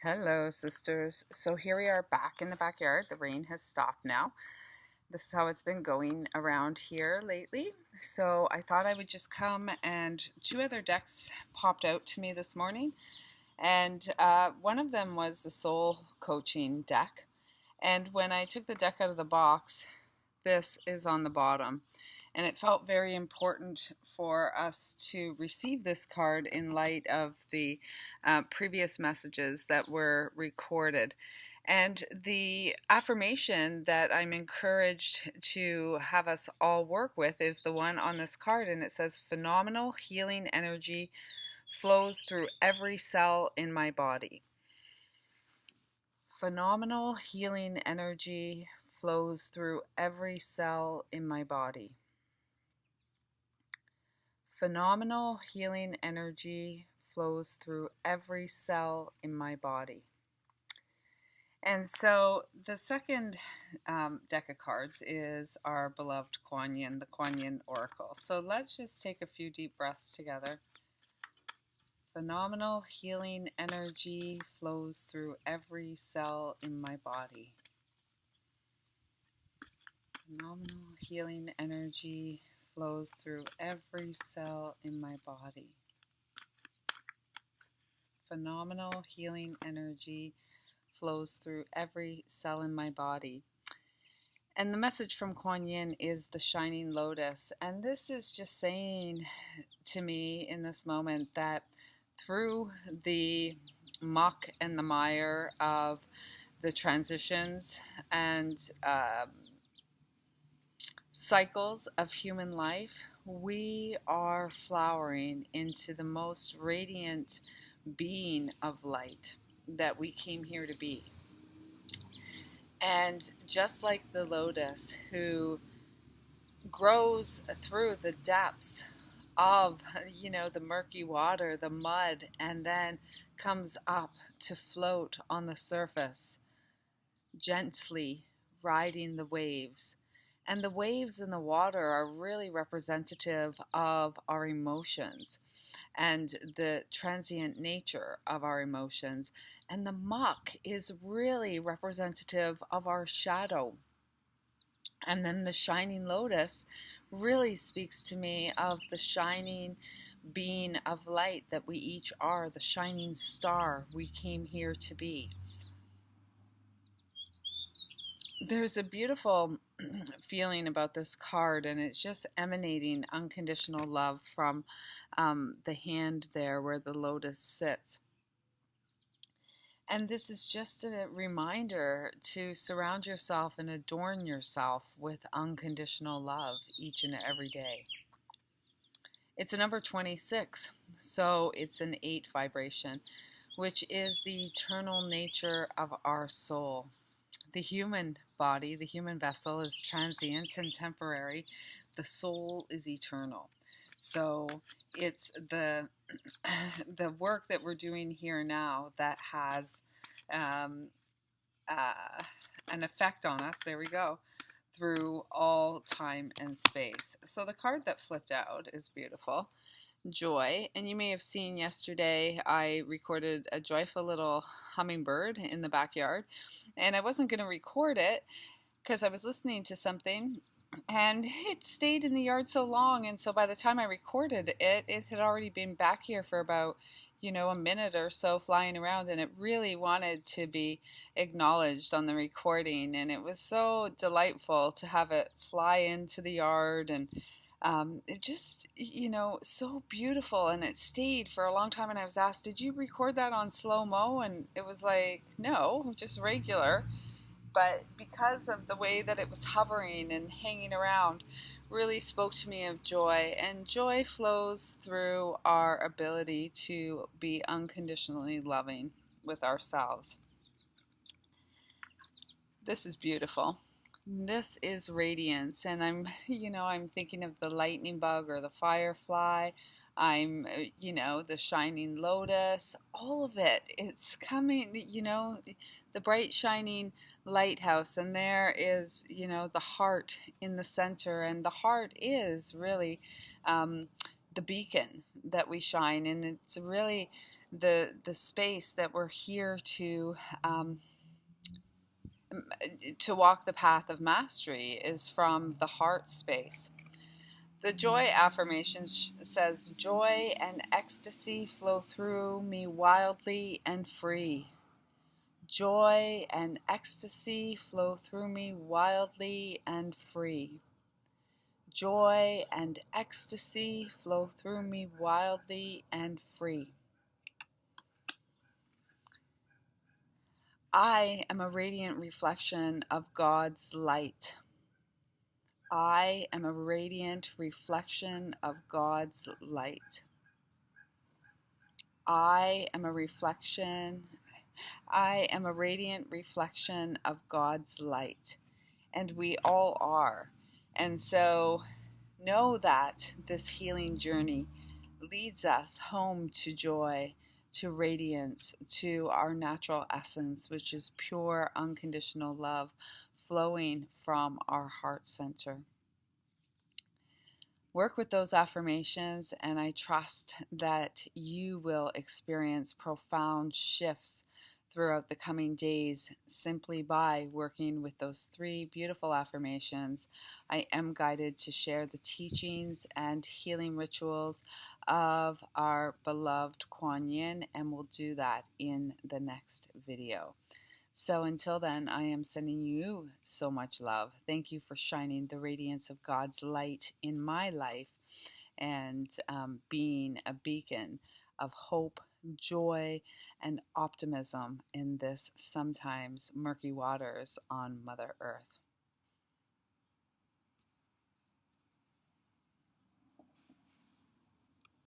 Hello, sisters. So here we are back in the backyard. The rain has stopped now. This is how it's been going around here lately. So I thought I would just come, and two other decks popped out to me this morning. And one of them was the soul coaching deck. And when I took the deck out of the box, this is on the bottom. And it felt very important for us to receive this card in light of the previous messages that were recorded. And the affirmation that I'm encouraged to have us all work with is the one on this card, and it says, phenomenal healing energy flows through every cell in my body. Phenomenal healing energy flows through every cell in my body. Phenomenal healing energy flows through every cell in my body. And so the second deck of cards is our beloved Quan, the Quan Oracle. So let's just take a few deep breaths together. Phenomenal healing energy flows through every cell in my body. Phenomenal healing energy flows through every cell in my body. Phenomenal healing energy flows through every cell in my body. And the message from Quan Yin is the shining lotus. And this is just saying to me in this moment that through the muck and the mire of the transitions and cycles of human life, we are flowering into the most radiant being of light that we came here to be. And just like the lotus who grows through the depths of, the murky water, the mud, and then comes up to float on the surface, gently riding the waves. And the waves in the water are really representative of our emotions and the transient nature of our emotions. And the muck is really representative of our shadow. And then the shining lotus really speaks to me of the shining being of light that we each are, the shining star we came here to be. There's a beautiful feeling about this card, and it's just emanating unconditional love from the hand there where the lotus sits. And this is just a reminder to surround yourself and adorn yourself with unconditional love each and every day. It's a number 26, so it's an 8 vibration, which is the eternal nature of our soul. The human body, the human vessel, is transient and temporary. The soul is eternal. So it's the work that we're doing here now that has an effect on us. There we go. Through all time and space. So the card that flipped out is beautiful. Joy. And you may have seen yesterday I recorded a joyful little hummingbird in the backyard, and I wasn't going to record it because I was listening to something, and it stayed in the yard so long, and so by the time I recorded it, it had already been back here for about a minute or so flying around, and it really wanted to be acknowledged on the recording, and it was so delightful to have it fly into the yard, and it just, so beautiful, and it stayed for a long time, and I was asked, did you record that on slow-mo? And it was like, no, just regular. But because of the way that it was hovering and hanging around, really spoke to me of joy. And joy flows through our ability to be unconditionally loving with ourselves. This is beautiful. This is radiance, and I'm thinking of the lightning bug or the firefly. I'm, the shining lotus, all of it. It's coming, the bright shining lighthouse, and there is, the heart in the center, and the heart is really the beacon that we shine, and it's really The space that we're here to walk the path of mastery is from the heart space. The joy affirmation says, "Joy and ecstasy flow through me wildly and free. Joy and ecstasy flow through me wildly and free. Joy and ecstasy flow through me wildly and free. I am a radiant reflection of God's light. I am a radiant reflection of God's light. I am a radiant reflection of God's light." And we all are. And so know that this healing journey leads us home to joy, to radiance, to our natural essence, which is pure, unconditional love flowing from our heart center. Work with those affirmations, and I trust that you will experience profound shifts throughout the coming days simply by working with those 3 beautiful affirmations. I am guided to share the teachings and healing rituals of our beloved Quan Yin, and we'll do that in the next video. So until then, I am sending you so much love. Thank you for shining the radiance of God's light in my life and being a beacon of hope, joy, and optimism in this sometimes murky waters on Mother Earth.